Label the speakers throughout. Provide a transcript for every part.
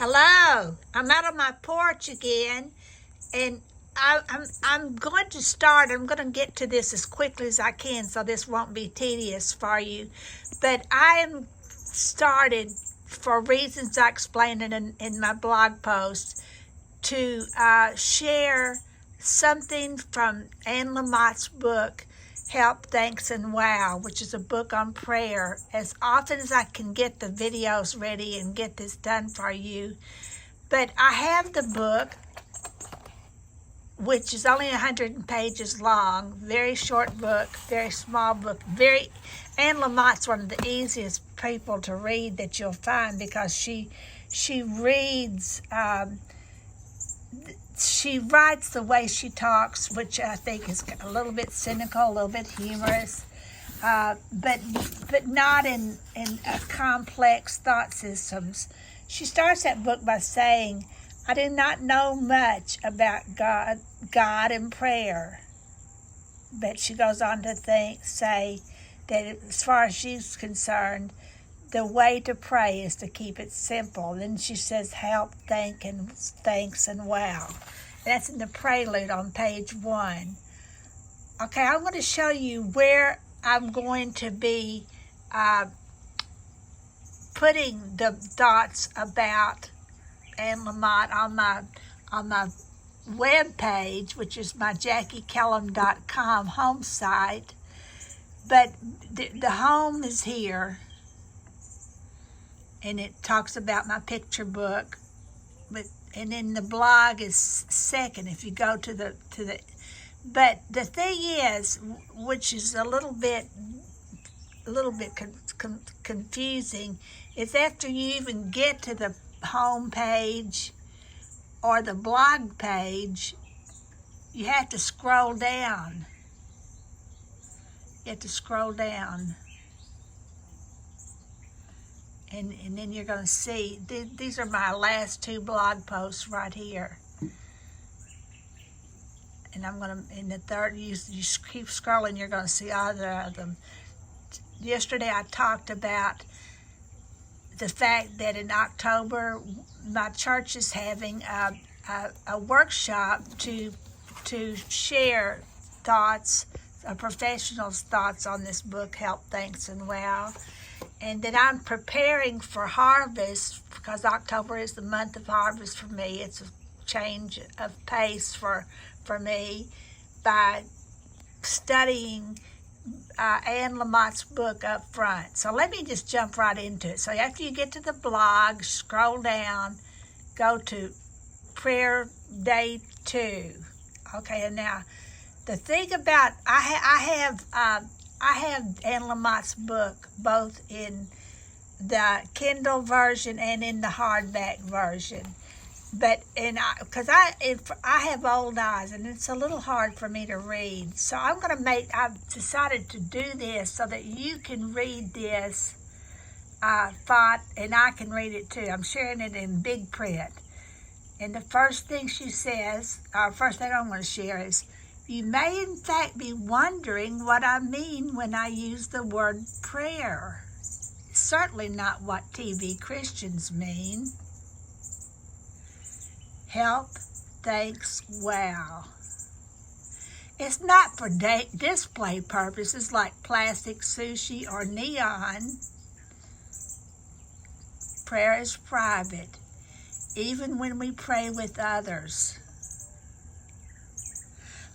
Speaker 1: Hello, I'm out on my porch again, and I'm going to start. I'm going to get to this as quickly as I can, so this won't be tedious for you. But I am started for reasons I explained in my blog post to share something from Anne Lamont's book, Help, Thanks, and Wow, which is a book on prayer. As often as I can get the videos ready and get this done for you. But I have the book, which is only 100 pages long, very short book, very small book. Anne Lamont's one of the easiest people to read that you'll find because she reads. She writes the way she talks, which I think is a little bit cynical, a little bit humorous, but not in complex thought systems. She starts that book by saying, I do not know much about God and prayer. But she goes on to say that as far as she's concerned, the way to pray is to keep it simple. Then she says, help, thanks, and wow. That's in the prelude on page 1. Okay, I'm going to show you where I'm going to be putting the thoughts about Anne Lamont on my web page, which is my JackieKellum.com home site. But the home is here. And it talks about my picture book, and then the blog is second if you go to the. But the thing is, which is a little bit confusing, is after you even get to the home page or the blog page, you have to scroll down. You have to scroll down. And then you're going to see, these are my last 2 blog posts right here. And I'm going to, in the third, you keep scrolling, you're going to see all of them. Yesterday I talked about the fact that in October, my church is having a workshop to share thoughts, a professional's thoughts on this book, Help, Thanks, and Wow. And that I'm preparing for harvest because October is the month of harvest for me. It's a change of pace for me by studying Anne Lamont's book up front. So let me just jump right into it. So after you get to the blog, scroll down, go to Prayer Day 2. Okay, and now the thing about, I have Anne Lamont's book both in the Kindle version and in the hardback version, but because I have old eyes and it's a little hard for me to read, so I've decided to do this so that you can read this thought and I can read it too. I'm sharing it in big print, and the first thing she says, first thing I'm going to share is, you may in fact be wondering what I mean when I use the word prayer. Certainly not what TV Christians mean. Help, thanks, wow. It's not for display purposes like plastic sushi or neon. Prayer is private, even when we pray with others.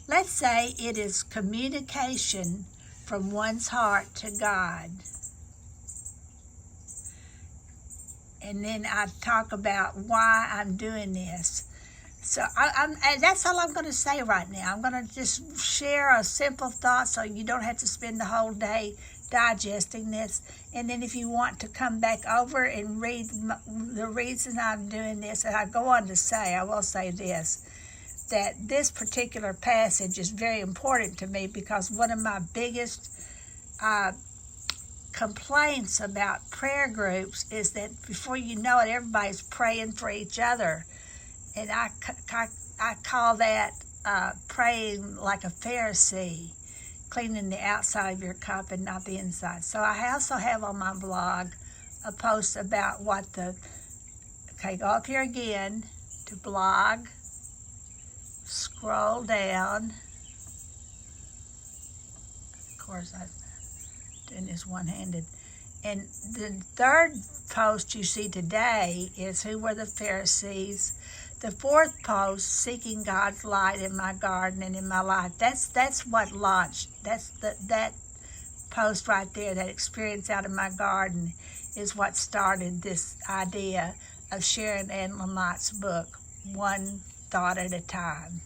Speaker 1: Let's say it is communication from one's heart to God. And then I talk about why I'm doing this. So that's all I'm going to say right now. I'm going to just share a simple thought so you don't have to spend the whole day digesting this. And then if you want to come back over and read the reason I'm doing this, and I go on to say, I will say this, that this particular passage is very important to me because one of my biggest complaints about prayer groups is that before you know it, everybody's praying for each other. And I call that praying like a Pharisee, cleaning the outside of your cup and not the inside. So I also have on my blog a post about what the Okay, go up here again to blog, scroll down. Of course, I'm doing this one-handed. And the third post you see today is who were the Pharisees. The fourth post, seeking God's light in my garden and in my life. That's what launched. That post right there, that experience out in my garden, is what started this idea of sharing Anne Lamont's book, One Thought at a Time.